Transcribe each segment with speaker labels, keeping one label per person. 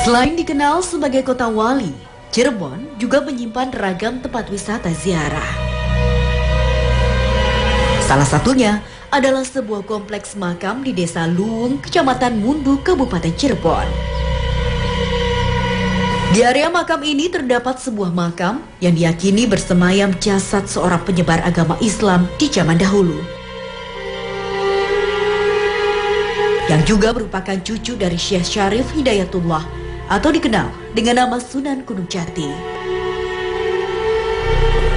Speaker 1: Selain dikenal sebagai kota wali, Cirebon juga menyimpan ragam tempat wisata ziarah. Salah satunya adalah sebuah kompleks makam di Desa Luwung, Kecamatan Mundu, Kabupaten Cirebon. Di area makam ini terdapat sebuah makam yang diyakini bersemayam jasad seorang penyebar agama Islam di zaman dahulu, yang juga merupakan cucu dari Syekh Syarif Hidayatullah atau dikenal dengan nama Sunan Gunung Jati.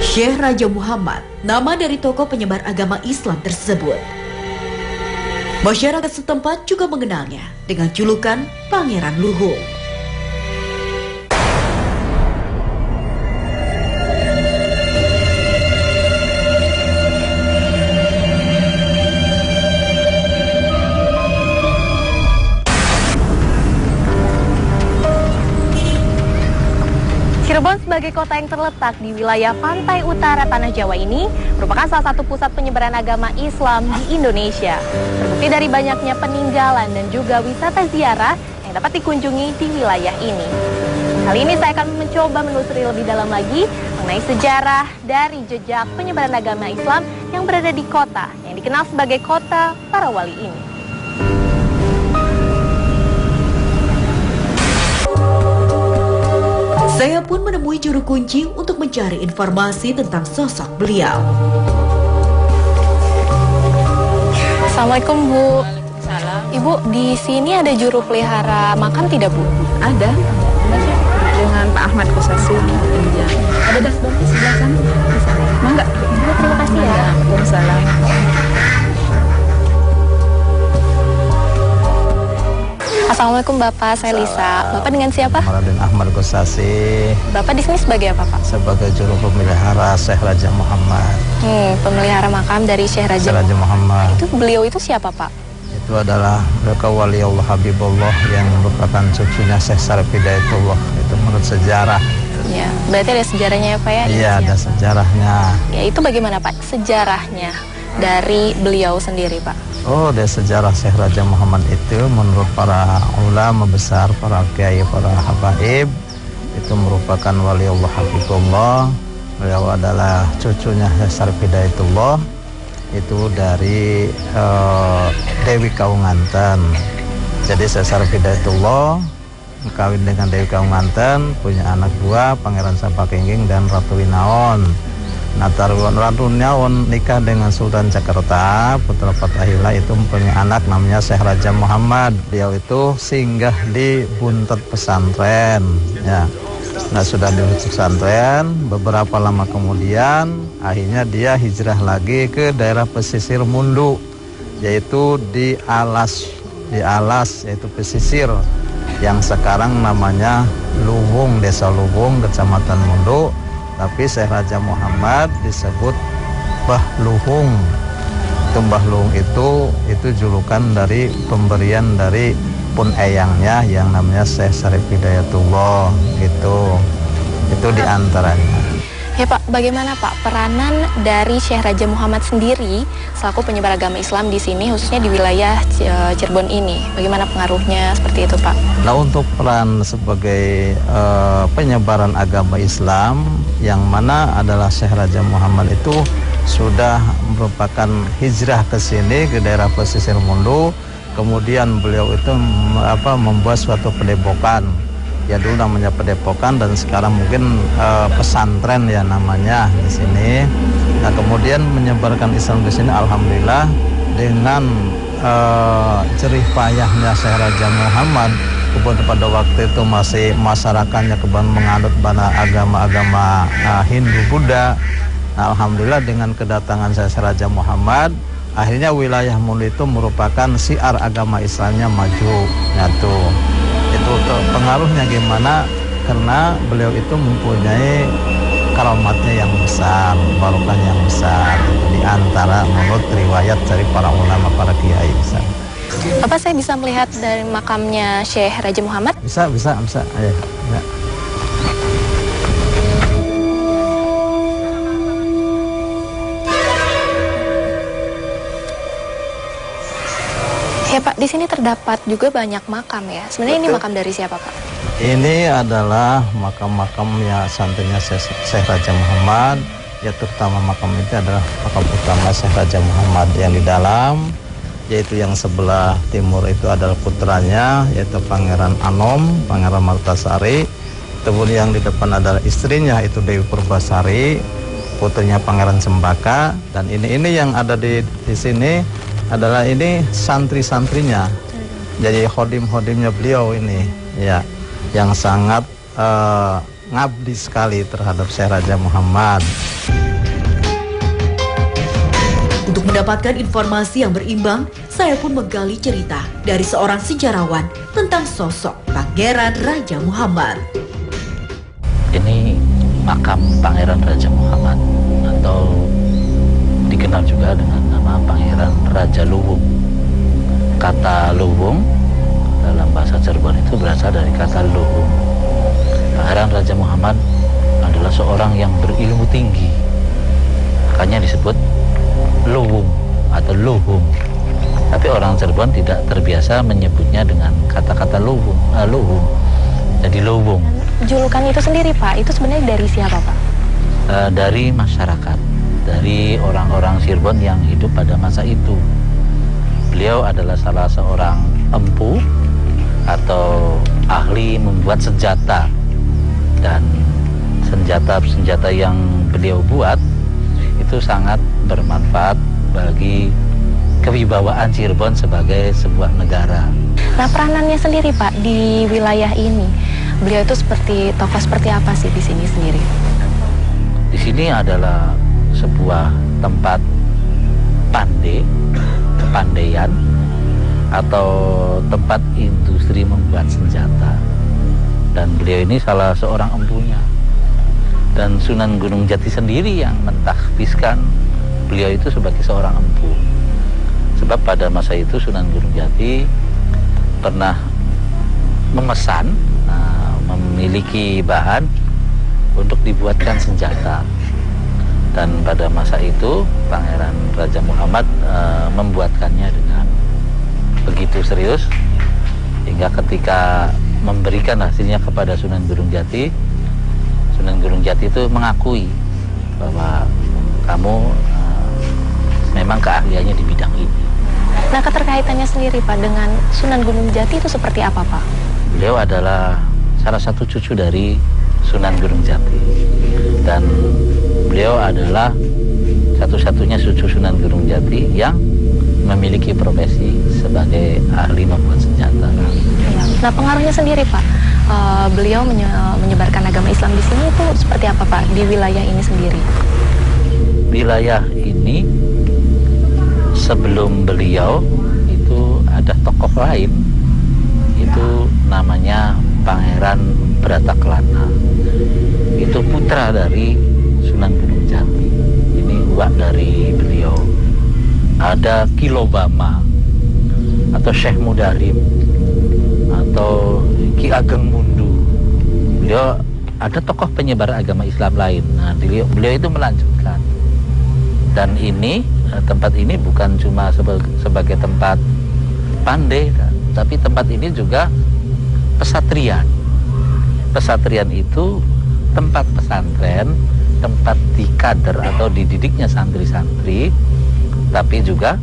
Speaker 1: Syekh Raja Muhammad, nama dari tokoh penyebar agama Islam tersebut. Masyarakat setempat juga mengenalnya dengan julukan Pangeran Luhung.
Speaker 2: Cirebon sebagai kota yang terletak di wilayah pantai utara Tanah Jawa ini merupakan salah satu pusat penyebaran agama Islam di Indonesia. Terbukti dari banyaknya peninggalan dan juga wisata ziarah yang dapat dikunjungi di wilayah ini. Kali ini saya akan mencoba menelusuri lebih dalam lagi mengenai sejarah dari jejak penyebaran agama Islam yang berada di kota yang dikenal sebagai kota para wali ini.
Speaker 1: Saya pun menemui juru kunci untuk mencari informasi tentang sosok beliau.
Speaker 2: Assalamualaikum, Bu.
Speaker 3: Waalaikumsalam.
Speaker 2: Ibu, di sini ada juru pelihara makam tidak, Bu?
Speaker 3: Ada. Dengan Pak Ahmad Kusasi. Iya. Ada dashboard di sebelah sana. Mangga.
Speaker 2: Terima kasih ya.
Speaker 3: Waalaikumsalam.
Speaker 2: Assalamualaikum Bapak, saya Lisa. Bapak dengan siapa?
Speaker 4: Raden Ahmad Kusasi.
Speaker 2: Bapak di sini sebagai apa, Pak?
Speaker 4: Sebagai juru pemelihara Syekh Raja Muhammad.
Speaker 2: Pemelihara makam dari Syekh Raja
Speaker 4: Muhammad.
Speaker 2: Itu beliau itu siapa, Pak?
Speaker 4: Itu adalah wali Allah Habibullah yang merupakan cucunya Syekh Syarif Hidayatullah. Itu menurut sejarah.
Speaker 2: Ya, berarti ada sejarahnya ya, Pak ya?
Speaker 4: Iya, ada sejarahnya.
Speaker 2: Ya, itu bagaimana, Pak? Sejarahnya dari beliau sendiri, Pak?
Speaker 4: Oh, dari sejarah Syekh Raja Muhammad itu menurut para ulama besar, para kiai, para habaib, itu merupakan wali Allah Habibullah. Beliau adalah cucunya Syekh Syarif Hidayatullah, itu dari Dewi Kaunganten. Jadi Syekh Syarif Hidayatullah kawin dengan Dewi Kaunganten, punya anak dua, Pangeran Sampakingging dan Ratu Winaon. Nah, Ratu Winaon nikah dengan Sultan Jakarta, putra Fatahillah, itu mempunyai anak namanya Syekh Raja Muhammad. Beliau itu singgah di Buntet pesantren, ya. Nah, sudah di pesantren, beberapa lama kemudian akhirnya dia hijrah lagi ke daerah pesisir Mundu, yaitu di Alas, yaitu pesisir yang sekarang namanya Luwung, Desa Luwung, Kecamatan Mundu. Tapi Syekh Raja Muhammad disebut Mbah Luhung. Itu Mbah Luhung itu julukan dari pemberian dari pun eyangnya yang namanya Syekh Syarif Hidayatullah gitu. Itu diantaranya.
Speaker 2: Ya Pak, bagaimana Pak peranan dari Syekh Raja Muhammad sendiri selaku penyebar agama Islam di sini, khususnya di wilayah Cirebon ini? Bagaimana pengaruhnya seperti itu Pak?
Speaker 4: Nah, untuk peran sebagai penyebaran agama Islam yang mana adalah Syekh Raja Muhammad itu sudah merupakan hijrah ke sini ke daerah pesisir Mundu. Kemudian beliau itu membuat suatu padepokan. Ya dulu namanya padepokan dan sekarang mungkin pesantren ya namanya di sini. Nah, kemudian menyebarkan Islam di sini alhamdulillah dengan jerih payahnya Syekh Raja Muhammad. Kemudian pada waktu itu masih masyarakatnya kebanyakan menganut agama-agama Hindu Buddha. Nah, alhamdulillah dengan kedatangan Syekh Raja Muhammad, akhirnya wilayah Mundu itu merupakan siar agama Islamnya maju. Nyatu. Itu pengaruhnya gimana? Karena beliau itu mempunyai karamatnya yang besar, barokah yang besar. Itu diantara menurut riwayat dari para ulama, para kiai besar.
Speaker 2: Bapak, saya bisa melihat dari makamnya Syekh Raja Muhammad?
Speaker 4: Bisa. Ayo, ya.
Speaker 2: Ya Pak, di sini terdapat juga banyak makam ya. Sebenarnya ini makam dari siapa Pak?
Speaker 4: Ini adalah makam-makam ya santrinya Syekh Raja Muhammad. Ya terutama makam itu adalah makam utama Syekh Raja Muhammad yang di dalam, yaitu yang sebelah timur itu adalah putranya, yaitu Pangeran Anom, Pangeran Martasari. Kemudian yang di depan adalah istrinya, itu Dewi Purbasari, putrinya Pangeran Cempaka. Dan ini yang ada di sini adalah ini santri-santrinya. Jadi khodim-khodimnya beliau ini, ya, yang sangat ngabdi sekali terhadap Syekh Raja Muhammad.
Speaker 1: Untuk mendapatkan informasi yang berimbang, saya pun menggali cerita dari seorang sejarawan tentang sosok Pangeran Raja Muhammad.
Speaker 5: Ini makam Pangeran Raja Muhammad atau dikenal juga dengan nama Pangeran Raja Luwung. Kata Luwung dalam bahasa Cirebon itu berasal dari kata luhung. Pangeran Raja Muhammad adalah seorang yang berilmu tinggi, makanya disebut luwung atau luhung. Tapi orang Cirebon tidak terbiasa menyebutnya dengan kata-kata luhung. Jadi luwung.
Speaker 2: Julukan itu sendiri Pak, itu sebenarnya dari siapa Pak?
Speaker 5: Dari masyarakat, dari orang-orang Cirebon yang hidup pada masa itu. Beliau adalah salah seorang empu atau ahli membuat senjata, dan senjata-senjata yang beliau buat itu sangat bermanfaat bagi kewibawaan Cirebon sebagai sebuah negara.
Speaker 2: Nah, peranannya sendiri Pak di wilayah ini, beliau itu tokoh seperti apa sih di sini sendiri?
Speaker 5: Di sini adalah sebuah tempat kepandaian atau tempat industri membuat senjata, dan beliau ini salah seorang empunya. Dan Sunan Gunung Jati sendiri yang mentahbiskan beliau itu sebagai seorang empu. Sebab pada masa itu Sunan Gunung Jati pernah memesan, memiliki bahan untuk dibuatkan senjata. Dan pada masa itu Pangeran Raja Muhammad membuatkannya dengan begitu serius, hingga ketika memberikan hasilnya kepada Sunan Gunung Jati, Sunan Gunung Jati itu mengakui bahwa kamu memang keahliannya di bidang ini.
Speaker 2: Nah, keterkaitannya sendiri Pak dengan Sunan Gunung Jati itu seperti apa Pak?
Speaker 5: Beliau adalah salah satu cucu dari Sunan Gunung Jati, dan beliau adalah satu-satunya cucu Sunan Gunung Jati yang memiliki profesi sebagai ahli membuat senjata.
Speaker 2: Nah, pengaruhnya sendiri Pak, beliau menyebarkan agama Islam di sini itu seperti apa Pak di wilayah ini sendiri?
Speaker 5: Wilayah ini sebelum beliau itu ada tokoh lain, itu namanya Pangeran Brataklana. Itu putra dari Sunan Gunung Jati. Ini uak dari beliau. Ada Kilobama atau Syekh Mudarim atau Ki Ageng Mundu. Beliau ada tokoh penyebar agama Islam lain. Nah, beliau itu melanjutkan. Dan ini tempat ini bukan cuma sebagai tempat pandai, tapi tempat ini juga pesatrian. Pesatrian itu tempat pesantren, tempat dikader atau dididiknya santri-santri, tapi juga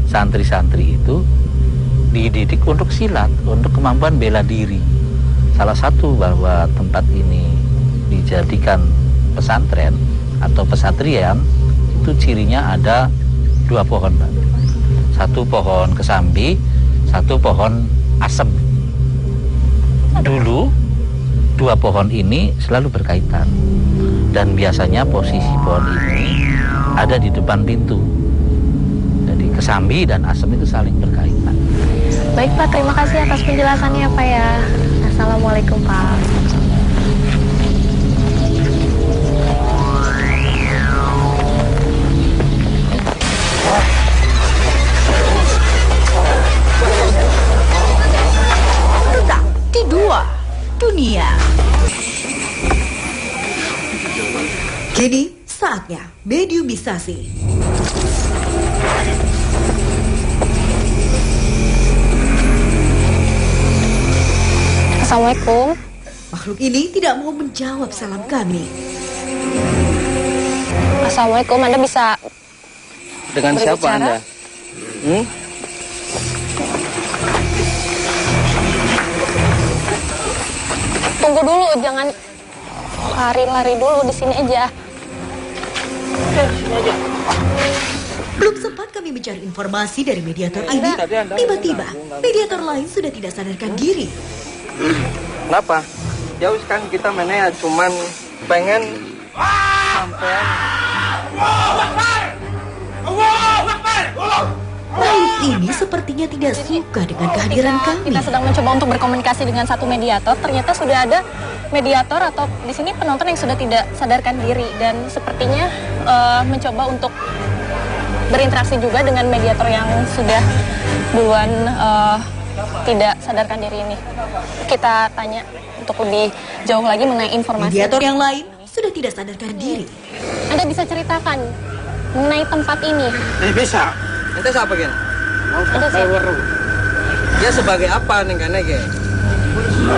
Speaker 5: santri-santri itu dididik untuk silat, untuk kemampuan bela diri. Salah satu bahwa tempat ini dijadikan pesantren atau pesatrian, itu cirinya ada 2 pohon, Pak. 1 pohon kesambi, 1 pohon asem. Dulu 2 pohon ini selalu berkaitan, dan biasanya posisi pohon ini ada di depan pintu. Jadi kesambi dan asem itu saling berkaitan.
Speaker 2: Baik Pak, terima kasih atas penjelasannya Pak ya. Assalamualaikum Pak.
Speaker 1: Tetap di 2 Dunia. Kini saatnya mediumisasi.
Speaker 2: Assalamualaikum.
Speaker 1: Makhluk ini tidak mau menjawab salam kami.
Speaker 2: Assalamualaikum, Anda bisa
Speaker 6: Dengan
Speaker 2: berbicara?
Speaker 6: siapa Anda?
Speaker 2: Tunggu dulu, jangan lari-lari dulu, di sini aja.
Speaker 1: Belum sempat kami mencari informasi dari mediator ini, tiba-tiba mediator lain sudah tidak sadarkan diri.
Speaker 6: Kenapa? Ya wis kan kita mainnya cuman pengen sampean.
Speaker 1: Makhluk ini sepertinya tidak suka dengan kehadiran kami.
Speaker 2: Kita sedang mencoba untuk berkomunikasi dengan satu mediator. Ternyata sudah ada mediator atau di sini penonton yang sudah tidak sadarkan diri dan sepertinya mencoba untuk berinteraksi juga dengan mediator yang sudah duluan tidak sadarkan diri ini. Kita tanya untuk lebih jauh lagi mengenai informasi.
Speaker 1: Mediator yang lain sudah tidak sadarkan diri.
Speaker 2: Anda bisa ceritakan mengenai tempat ini?
Speaker 6: Bisa. Ente siapa Gen?
Speaker 2: Anda siapa?
Speaker 6: Dia sebagai apa nih kan Gen?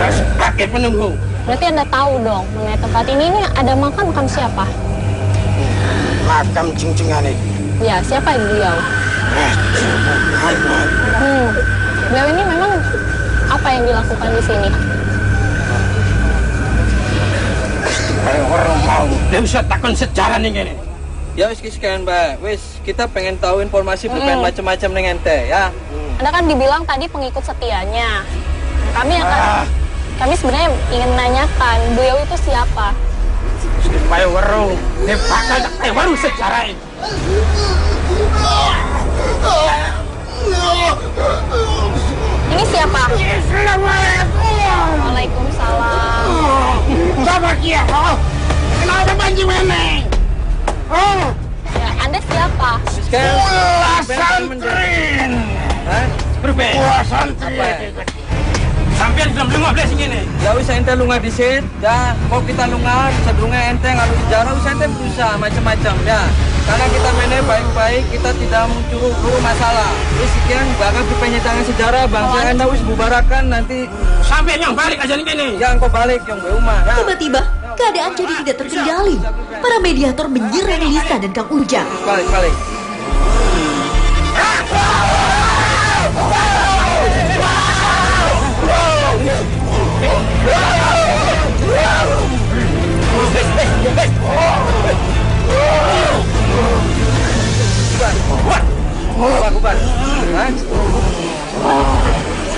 Speaker 6: Sebagai penunggu.
Speaker 2: Berarti Anda tahu dong mengenai tempat ini ada makam siapa?
Speaker 7: Makam cincungan ini.
Speaker 2: Ya, siapa beliau? Beliau ini memang apa yang dilakukan di sini?
Speaker 7: Orang mau, dia bisa takon sejarah nih gini.
Speaker 6: Ya wis sekian Mbak. Wis kita pengen tahu informasi bukan macam-macam ning ente ya.
Speaker 2: Anda kan dibilang tadi pengikut setianya. Kami sebenarnya ingin menanyakan beliau itu siapa?
Speaker 7: Supaya warung, dia bakal tak warung sejarah ini.
Speaker 2: Ini siapa?
Speaker 7: Assalamualaikum.
Speaker 2: Waalaikumsalam.
Speaker 7: Siapa kia? Kenapa banji meneng?
Speaker 2: Ya, Anda siapa?
Speaker 7: Santrin.
Speaker 6: Hah?
Speaker 7: Berbeda. Santrin. Sampai belum 15 ini.
Speaker 6: Ya wis ente lunga disit ya. Mau kita lunga sedurunge ente ngalu sejarah wis ente berusaha macam-macam ya. Karena kita mainnya baik-baik, kita tidak mencuru masalah. Wis sekian bakal penyetangan sejarah bangsa anda wis bubarakan nanti
Speaker 7: Sampai yang balik aja nih gini.
Speaker 6: yang kau balik yang rumah ya.
Speaker 1: Tiba-tiba, keadaan jadi tidak terkendali. Para mediator menyerang Lisa dan Kang Ujang.
Speaker 6: Balik.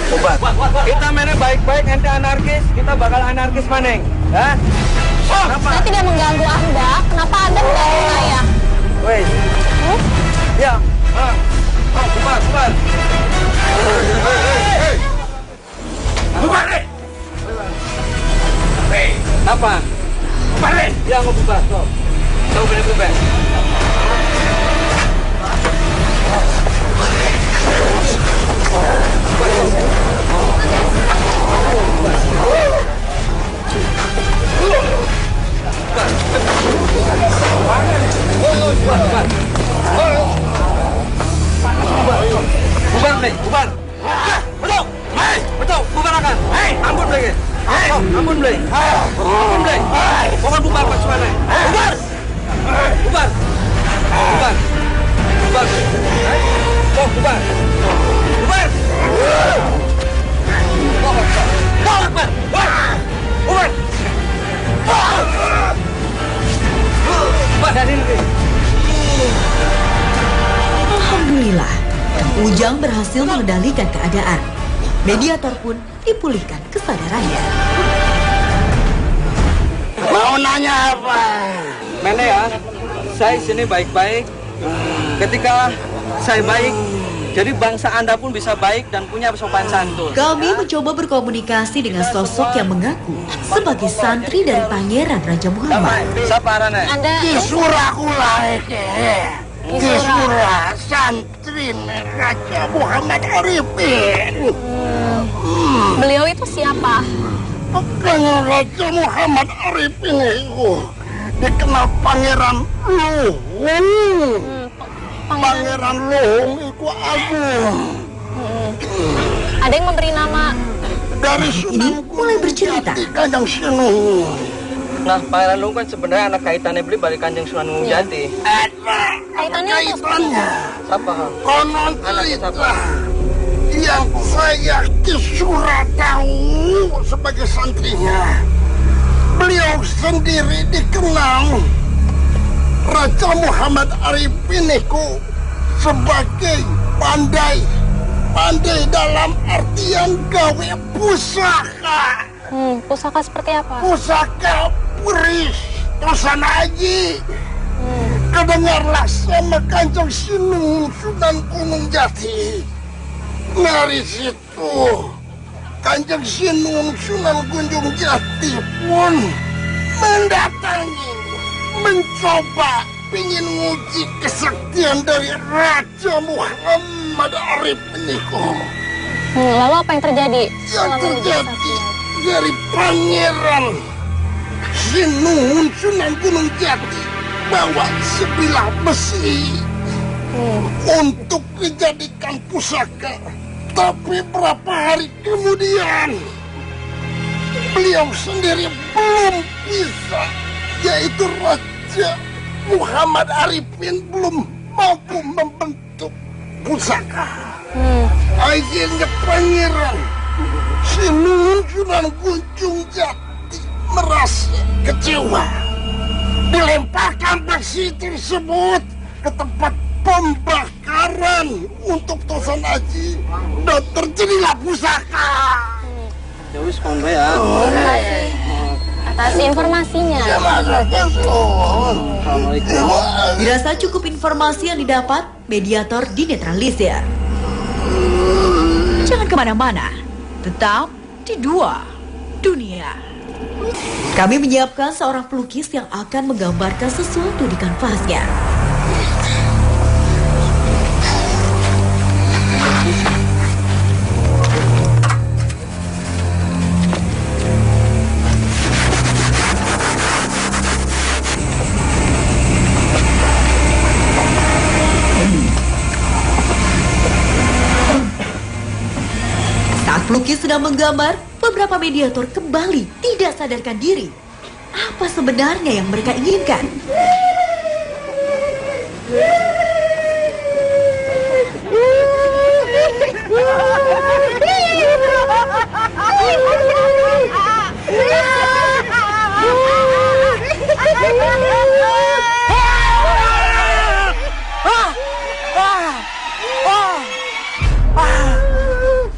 Speaker 6: Bubar. Kita mainnya baik-baik, ente anarkis, kita bakal anarkis maneng. Ya?
Speaker 2: Saya tidak mengganggu Anda. Kenapa Anda mengganggu saya?
Speaker 6: Wes. Ya. Bubar.
Speaker 7: Bubar.
Speaker 6: Apa?
Speaker 7: Bubar.
Speaker 6: Ya mau bubar. Tahu bener bubar. Bubar. Betul, bubarakan. Ampun lagi. Ampun lagi. Pokoknya bubar pas mana? Bubar. Oh, bubar.
Speaker 1: Alhamdulillah, Ujang berhasil mengendalikan keadaan. Mediator pun dipulihkan kesadarannya.
Speaker 7: Mau nanya apa?
Speaker 6: Mana ya? Saya sini baik-baik. Ketika saya baik, jadi bangsa Anda pun bisa baik dan punya sopan santun.
Speaker 1: Kami mencoba berkomunikasi dengan sosok yang mengaku sebagai santri dari Pangeran Raja Muhammad.
Speaker 6: Siapa arane?
Speaker 2: Anda
Speaker 7: Kisura kula eke. Kisura santri Raja Muhammad Arifin.
Speaker 2: beliau itu siapa?
Speaker 7: Pangeran Raja Muhammad Arifin itu dikenal Pangeran Luhung. Pangeran Luhung itu agung.
Speaker 2: Ada yang memberi nama
Speaker 7: Dan
Speaker 1: Orang ini mulai bercerita.
Speaker 8: Kanjeng Sunan.
Speaker 6: Nah, Pangeran Luwung kan sebenarnya anak kaitannya beli balik Kanjeng Sunan Gunung Jati.
Speaker 8: Kaitannya.
Speaker 6: Siapa?
Speaker 8: Konon
Speaker 6: Anaknya siapa?
Speaker 8: Yang saya Surat tahu sebagai santrinya. Beliau sendiri dikenal Raja Muhammad Arifin itu sebagai pandai dalam artian gawe pusaka.
Speaker 2: Pusaka seperti apa?
Speaker 8: Pusaka puris Tosan Haji. Kedengarlah sama Kanjeng Sunan Gunung Jati. Dari situ Kanjeng Sunan Gunung Jati pun mendatangi, mencoba ingin menguji kesaktian dari Raja Muhammad Arifin itu.
Speaker 2: Lalu apa yang terjadi?
Speaker 8: Yang terjadi dari Pangeran Sunan Gunung Jati bawa sebilah besi untuk dijadikan pusaka. Tapi berapa hari kemudian beliau sendiri belum bisa, yaitu Raja Muhammad Arifin belum mampu membentuk pusaka. Akhirnya Pangeran Sunan Gunung Jati merasa kecewa, dilemparkan besi tersebut ke tempat pembakaran untuk Tosan Haji dan terjadilah pusaka.
Speaker 6: Ya wis kondo ya.
Speaker 2: Atas informasinya.
Speaker 6: Assalamualaikum.
Speaker 1: Dirasa cukup informasi yang didapat, mediator dinetralisir. Jangan kemana-mana, tetap di Dua Dunia. Kami menyiapkan seorang pelukis yang akan menggambarkan sesuatu di kanvasnya. Pelukis sedang menggambar, beberapa mediator kembali tidak sadarkan diri. Apa sebenarnya yang mereka inginkan?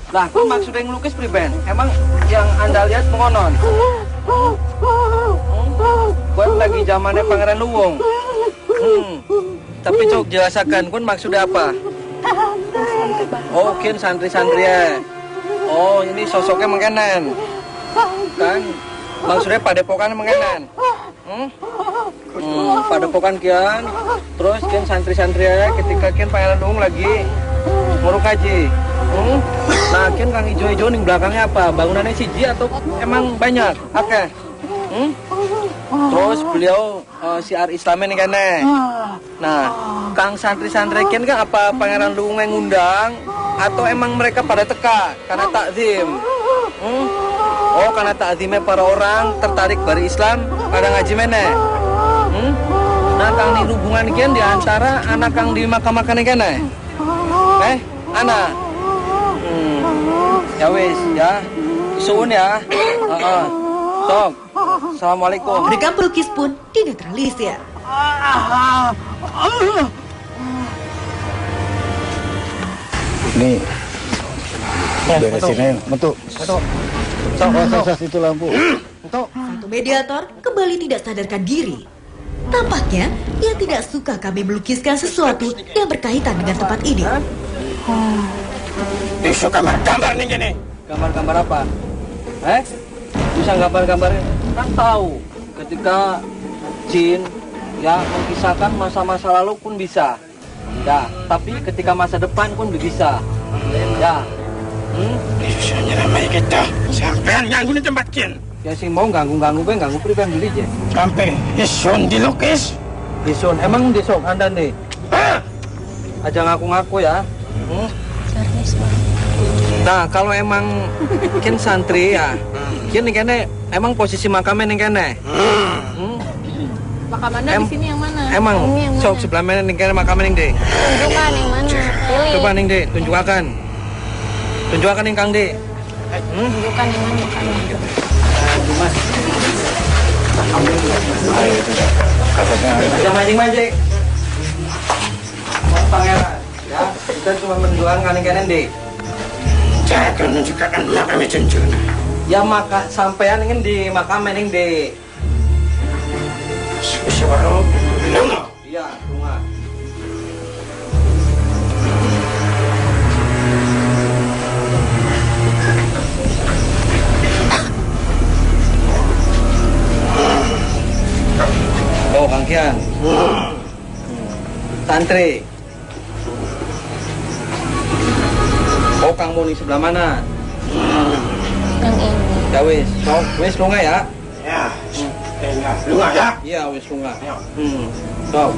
Speaker 6: Lah, kok maksudnya ngelukis priben? Emang yang Anda lihat mengonon? Kau lagi zamannya Pangeran Luwung. Tapi cok jelasakan, kau maksudnya apa? Oh, kian santri-santri ya. Oh, ini sosoknya mengenan. Kan? Maksudnya padepokan mengenan. Padepokan kian. Terus kian santri-santri ya ketika kian Pangeran Luwung lagi nguruk haji. Nah, kian Kang Ijo-Ijo nih belakangnya apa? Bangunannya siji atau emang banyak? Oke. Terus beliau siar Islamnya nih kan. Nah, Kang santri-santri kian kan apa Pangeran Luwung yang ngundang atau emang mereka pada teka karena takzim? Oh, karena takzimnya para orang tertarik bari Islam pada ngaji meneh. Nah, Kang ini hubungan kian di antara anak Kang di makam-makam kan. Anak. Ya wis ya. Suwun ya. Sok. Assalamualaikum.
Speaker 1: Mereka pelukis pun dinetralisir.
Speaker 8: Nih, beresin bentuk. Sok itu lampu.
Speaker 1: Satu mediator kembali tidak sadarkan diri. Tampaknya ia tidak suka kami melukiskan sesuatu yang berkaitan dengan tempat ini.
Speaker 7: Bisa gambar-gambar nih gini.
Speaker 6: Gambar-gambar apa? Bisa gambar-gambarnya? Kan tahu ketika jin ya mengisahkan masa-masa lalu pun bisa. Ya, tapi ketika masa depan pun bisa. Ya.
Speaker 7: Bisa nyeramai kita. Sampai ganggu di tempat jin.
Speaker 6: Ya sih mau ganggu-ganggu priben beli je.
Speaker 7: Sampai isun dilukis.
Speaker 6: Isun, emang disok Anda nih? Aja ngaku-ngaku ya. Nah, kalau emang kin santri ya, kin kene emang posisi makamnya nih kene.
Speaker 2: Makam Anda di sini yang mana?
Speaker 6: Emang
Speaker 2: Ini yang mana?
Speaker 6: sok sebelah mana nih kene makamnya nih deh.
Speaker 2: Tunjukkan yang mana. Pilih.
Speaker 6: Coba nih deh, tunjukkan. Tunjukkan nih Kang deh.
Speaker 2: Tunjukkan yang mana makamnya.
Speaker 6: Mas. Aja mancing-mancing. Pangeran, ya kita cuma menjual kane-kane deh.
Speaker 7: Jangan menunjukkan makamnya Junjun.
Speaker 6: Ya maka sampean ingin di makam ini deh.
Speaker 7: Suara lunga.
Speaker 6: Iya, lunga. Oh, Kang Kian. Santri. Oh, Kang Muni sebelah mana?
Speaker 2: Yang ini.
Speaker 6: Ya wis, so, wis lunga ya.
Speaker 7: Ya. Lunga ya.
Speaker 6: Iya, wis lunga.
Speaker 7: Ya.
Speaker 6: So.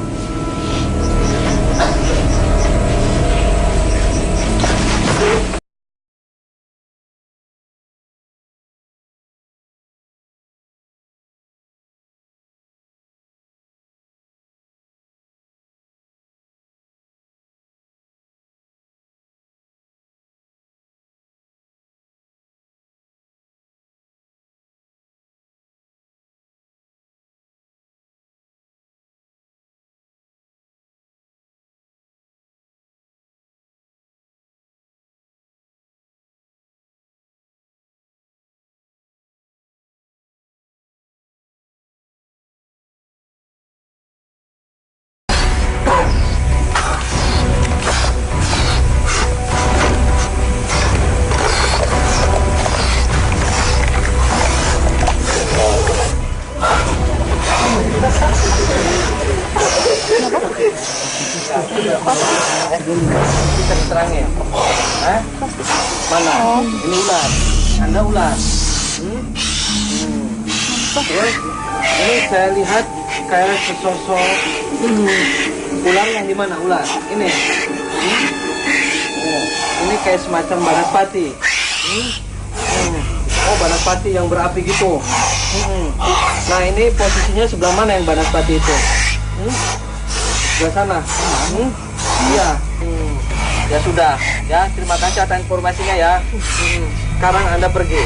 Speaker 6: Kita terangin. Hah? Mana? Ini ular. Anda ular. Terus, ini saya lihat kayak sesosok ular yang di mana ular? Ini. Oh, ini kayak semacam banaspati. Oh, banaspati yang berapi gitu. Nah, ini posisinya sebelah mana yang banaspati itu? Sebelah sana. Iya. Ya sudah. Ya, terima kasih atas informasinya ya. Sekarang Anda pergi.